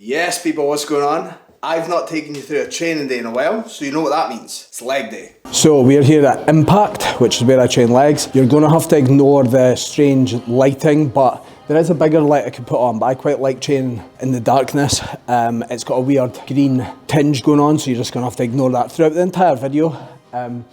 Yes, people, what's going on? I've not taken you through a training day in a while, so you know what that means. It's leg day. So we're here at Impact, which is where I train legs. You're going to have to ignore the strange lighting, but there is a bigger light I can put on, but I quite like training in the darkness. It's got a weird green tinge going on, so you're just going to have to ignore that throughout the entire video.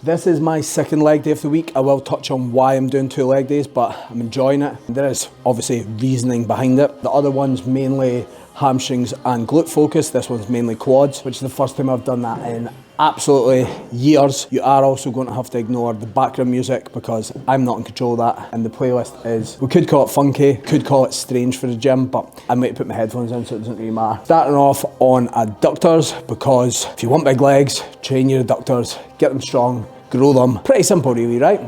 This is my second leg day of the week. I will touch on why I'm doing 2 leg days, but I'm enjoying it. There is obviously reasoning behind it. The other one's mainly hamstrings and glute focus. This one's mainly quads, which is the first time I've done that in absolutely years. You are also going to have to ignore the background music because I'm not in control of that, and the playlist is, we could call it funky, could call it strange for the gym, but I might put my headphones in so it doesn't really matter. Starting off on adductors, because if you want big legs, train your adductors, get them strong, grow them. Pretty simple really, right?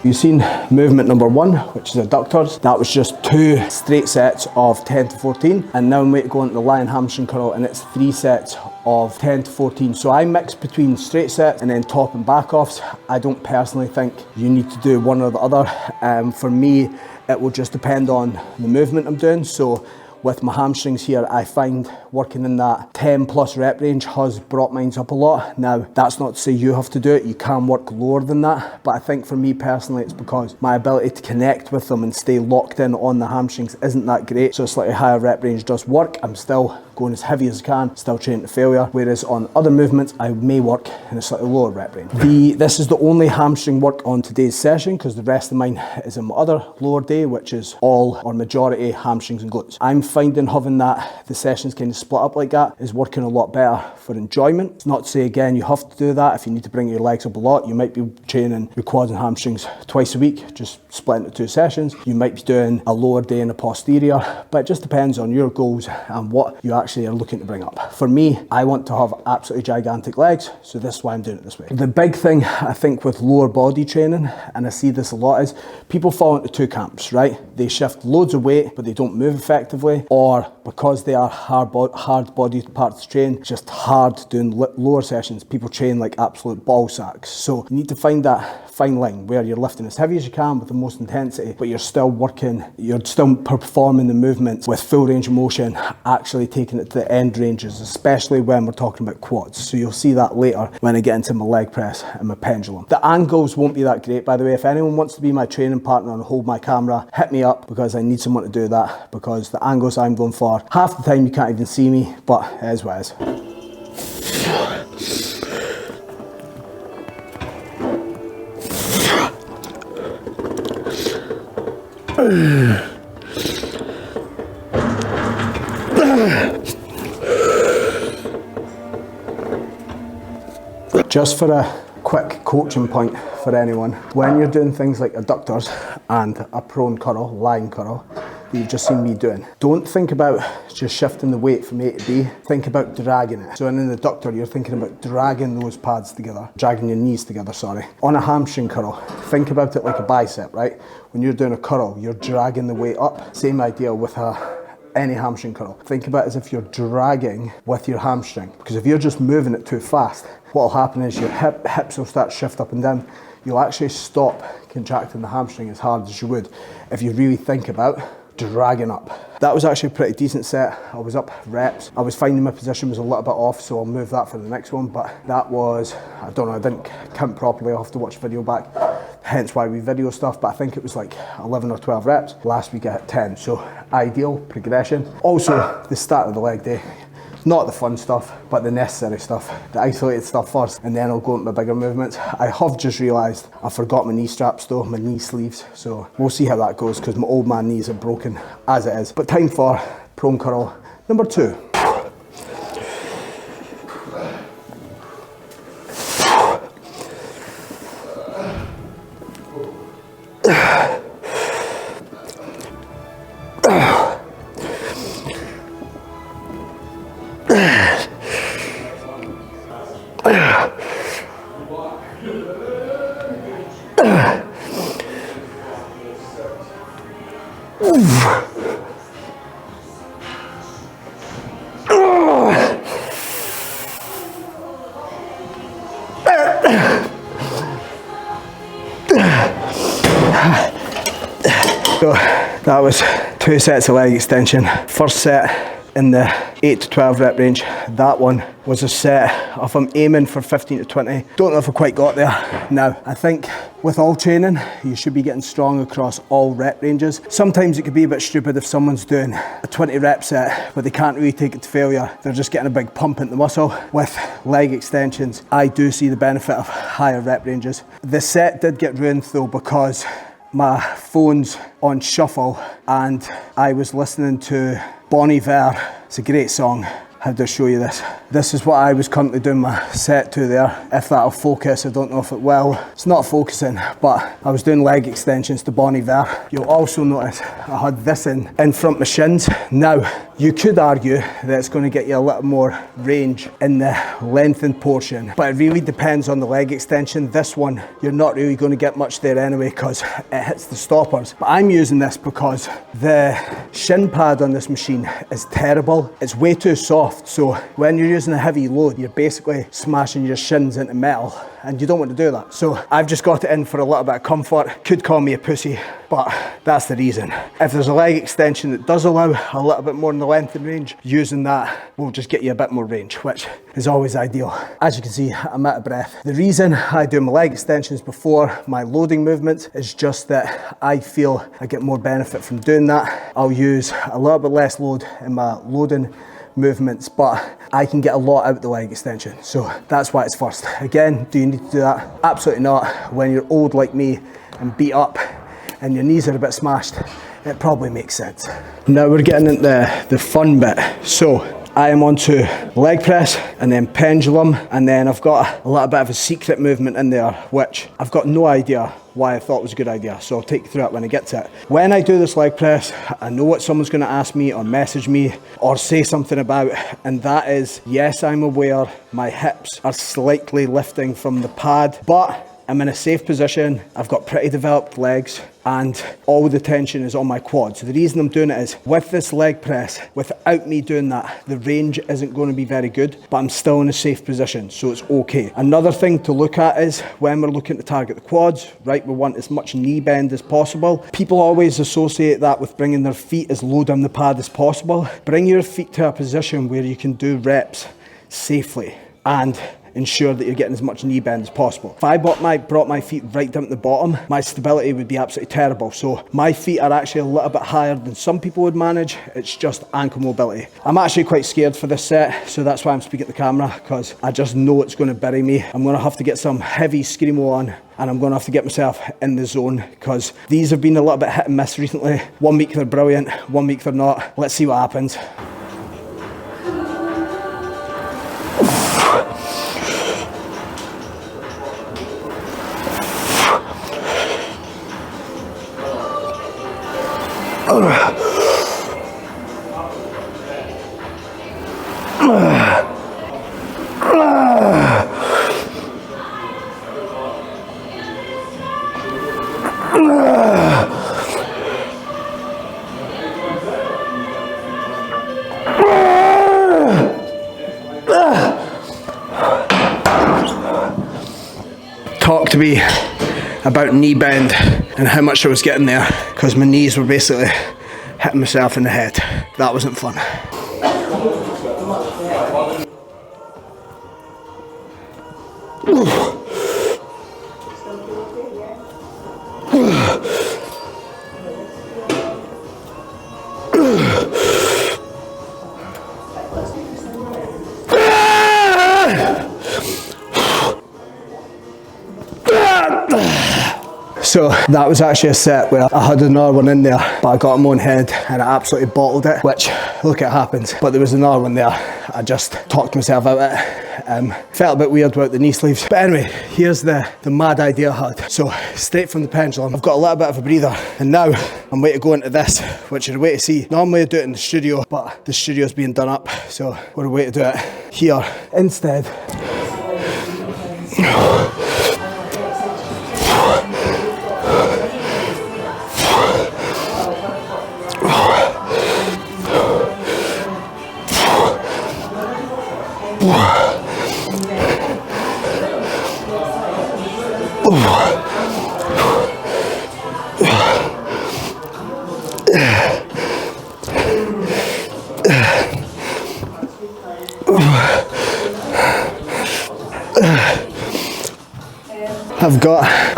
You've seen movement number 1, which is adductors. That was just 2 straight sets of 10 to 14. And now I'm going to go into the lion hamstring curl, and it's 3 sets of 10 to 14. So I mix between straight sets and then top and back offs. I don't personally think you need to do one or the other. For me, it will just depend on the movement I'm doing. So with my hamstrings here, I find working in that 10 plus rep range has brought mine up a lot. Now, that's not to say you have to do it. You can work lower than that. But I think for me personally, it's because my ability to connect with them and stay locked in on the hamstrings isn't that great. So a slightly higher rep range does work. I'm still going as heavy as I can, still training to failure. Whereas on other movements, I may work in a slightly lower rep range. This is the only hamstring work on today's session, because the rest of mine is in my other lower day, which is all or majority hamstrings and glutes. I'm finding having the sessions kind of split up like that is working a lot better for enjoyment. It's not to say again you have to do that. If you need to bring your legs up a lot, you might be training your quads and hamstrings twice a week, just split into 2 sessions. You might be doing a lower day in a posterior, but it just depends on your goals and what you actually are looking to bring up. For me, I want to have absolutely gigantic legs, so this is why I'm doing it this way. The big thing I think with lower body training, and I see this a lot, is people fall into 2 camps, right? They shift loads of weight, but they don't move effectively, or because they are hard body parts to train, it's just hard doing lower sessions. People train like absolute ball sacks. So you need to find that fine line where you're lifting as heavy as you can with the most intensity, but you're still performing the movements with full range of motion, actually taking it to the end ranges, especially when we're talking about quads. So you'll see that later when I get into my leg press and my pendulum. The angles won't be that great, by the way. If anyone wants to be my training partner and hold my camera, hit me up, because I need someone to do that, because the angles I'm going for, half the time you can't even see me, but it is what it is. Just for a quick coaching point for anyone, when you're doing things like adductors and a prone curl, lying curl, that you've just seen me doing, don't think about just shifting the weight from A to B, think about dragging it. So in an adductor, you're thinking about dragging those pads together, dragging your knees together, sorry. On a hamstring curl, think about it like a bicep, right? When you're doing a curl, you're dragging the weight up. Same idea with any hamstring curl. Think about it as if you're dragging with your hamstring, because if you're just moving it too fast, what will happen is your hips will start to shift up and down. You'll actually stop contracting the hamstring as hard as you would if you really think about dragging up. That was actually a pretty decent set. I was up reps. I was finding my position was a little bit off, so I'll move that for the next one, but that was, I don't know, I didn't count properly. I'll have to watch the video back, hence why we video stuff, but I think it was like 11 or 12 reps. Last week I hit 10, so ideal progression. Also, the start of the leg day, not the fun stuff, but the necessary stuff, the isolated stuff first, and then I'll go into my bigger movements. I have just realised I forgot my knee straps though, my knee sleeves, so we'll see how that goes, because my old man knees are broken as it is. But time for prone curl number 2. So that was 2 sets of leg extension. First set in the 8 to 12 rep range. That one was a set if I'm aiming for 15 to 20. Don't know if I quite got there. Now, I think with all training, you should be getting strong across all rep ranges. Sometimes it could be a bit stupid if someone's doing a 20 rep set, but they can't really take it to failure. They're just getting a big pump into the muscle. With leg extensions, I do see the benefit of higher rep ranges. The set did get ruined though because my phone's on shuffle and I was listening to Bon Iver. It's a great song. How do I show you this? This is what I was currently doing my set to there. If that'll focus, I don't know if it will. It's not focusing, but I was doing leg extensions to Bon Iver. You'll also notice I had this in front of my shins. Now, you could argue that it's going to get you a little more range in the lengthened portion, but it really depends on the leg extension. This one, you're not really going to get much there anyway because it hits the stoppers. But I'm using this because the shin pad on this machine is terrible. It's way too soft, so when you're using a heavy load, you're basically smashing your shins into metal, and you don't want to do that. So I've just got it in for a little bit of comfort. Could call me a pussy, but that's the reason. If there's a leg extension that does allow a little bit more in the length and range, using that will just get you a bit more range, which is always ideal. As you can see, I'm out of breath. The reason I do my leg extensions before my loading movements is just that I feel I get more benefit from doing that. I'll use a little bit less load in my loading movements, but I can get a lot out the leg extension, so that's why it's first. Again, do you need to do that? Absolutely not. When you're old like me and beat up and your knees are a bit smashed, it probably makes sense. Now we're getting into the fun bit. So I am onto leg press and then pendulum, and then I've got a little bit of a secret movement in there which I've got no idea why I thought was a good idea, so I'll take you through it when I get to it. When I do this leg press, I know what someone's going to ask me or message me or say something about, and that is, yes, I'm aware my hips are slightly lifting from the pad, but I'm in a safe position. I've got pretty developed legs and all the tension is on my quads. So the reason I'm doing it is with this leg press, without me doing that, the range isn't going to be very good, but I'm still in a safe position, so it's okay. Another thing to look at is when we're looking to target the quads, right, we want as much knee bend as possible. People always associate that with bringing their feet as low down the pad as possible. Bring your feet to a position where you can do reps safely and ensure that you're getting as much knee bend as possible. If I brought my feet right down at the bottom, my stability would be absolutely terrible. So my feet are actually a little bit higher than some people would manage. It's just ankle mobility. I'm actually quite scared for this set, so that's why I'm speaking at the camera, because I just know it's going to bury me. I'm going to have to get some heavy screamo on, and I'm going to have to get myself in the zone, because these have been a little bit hit and miss recently. 1 week they're brilliant, 1 week they're not. Let's see what happens. Talk to me about knee bend and how much I was getting there, because my knees were basically hitting myself in the head. That wasn't fun. So that was actually a set where I had another one in there, but I got in my own head and I absolutely bottled it, which, look, it happens. But there was another one there, I just talked myself out of it. Felt a bit weird about the knee sleeves. But anyway, here's the mad idea I had. So straight from the pendulum, I've got a little bit of a breather, and now I'm waiting to go into this, which is a way to see. Normally I do it in the studio, but the studio's being done up, so we're a way to do it here instead.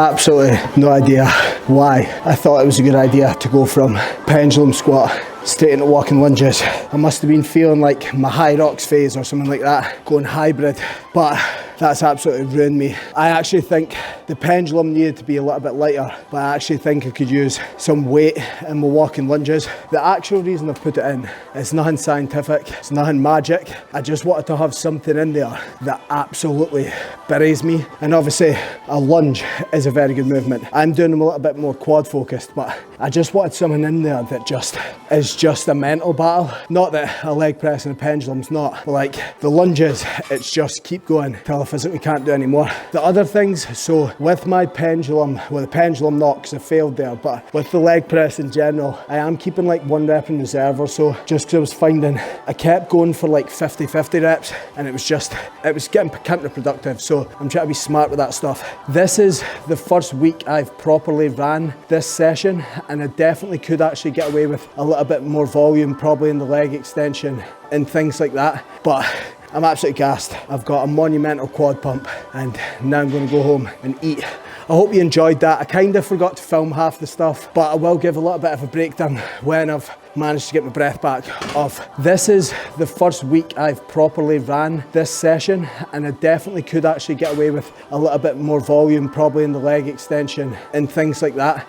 Absolutely no idea why I thought it was a good idea to go from pendulum squat straight into walking lunges. I must have been feeling like my high rocks phase or something like that, going hybrid, but that's absolutely ruined me. I actually think the pendulum needed to be a little bit lighter, but I actually think I could use some weight in my walking lunges. The actual reason I've put it in is nothing scientific, it's nothing magic. I just wanted to have something in there that absolutely buries me. And obviously a lunge is a very good movement. I'm doing them a little bit more quad focused, but I just wanted something in there that just is just a mental battle. Not that a leg press and a pendulum's not, but like the lunges, it's just keep going till I physically can't do anymore. The other things, so with my pendulum, well, the pendulum not because I failed there, but with the leg press in general, I am keeping like 1 rep in reserve or so, just because I was finding I kept going for like 50 reps and it was getting counterproductive. So I'm trying to be smart with that stuff. This is the first week I've properly ran this session, and I definitely could actually get away with a little bit more volume, probably in the leg extension and things like that, but I'm absolutely gassed. I've got a monumental quad pump and now I'm going to go home and eat. I hope you enjoyed that. I kind of forgot to film half the stuff, but I will give a little bit of a breakdown when I've managed to get my breath back of. This is the first week I've properly ran this session, and I definitely could actually get away with a little bit more volume, probably in the leg extension and things like that,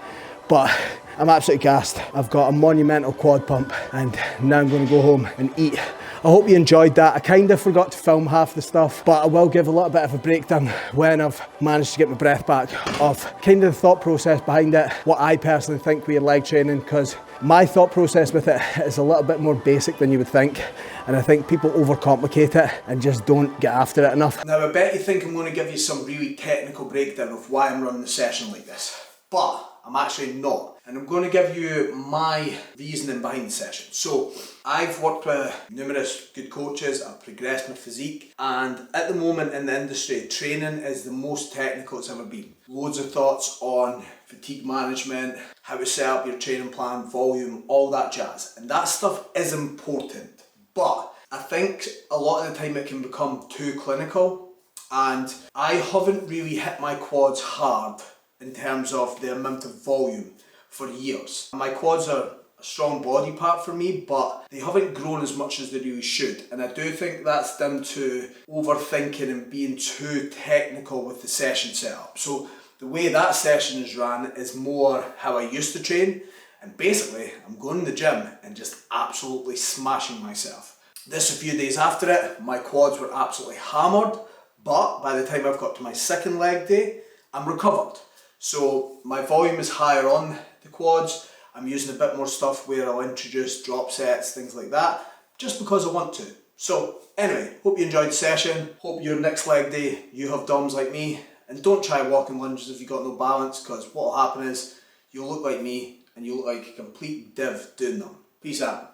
but I'm absolutely gassed. I've got a monumental quad pump and now I'm going to go home and eat. I hope you enjoyed that. I kind of forgot to film half the stuff, but I will give a little bit of a breakdown when I've managed to get my breath back of kind of the thought process behind it, what I personally think with leg training, because my thought process with it is a little bit more basic than you would think, and I think people overcomplicate it and just don't get after it enough. Now I bet you think I'm going to give you some really technical breakdown of why I'm running the session like this, but I'm actually not, and I'm going to give you my reasoning behind the session. So I've worked with numerous good coaches, I've progressed my physique, and at the moment in the industry, training is the most technical it's ever been. Loads of thoughts on fatigue management, how to set up your training plan, volume, all that jazz, and that stuff is important, but I think a lot of the time it can become too clinical, and I haven't really hit my quads hard in terms of the amount of volume for years. My quads are a strong body part for me, but they haven't grown as much as they really should, and I do think that's down to overthinking and being too technical with the session setup. So the way that session is ran is more how I used to train, and basically I'm going to the gym and just absolutely smashing myself. This a few days after it, my quads were absolutely hammered, but by the time I've got to my second leg day, I'm recovered. So my volume is higher on the quads. I'm using a bit more stuff where I'll introduce drop sets, things like that, just because I want to. So anyway, hope you enjoyed the session. Hope your next leg day you have DOMs like me, and don't try walking lunges if you've got no balance, because what will happen is you'll look like me and you'll look like a complete div doing them. Peace out.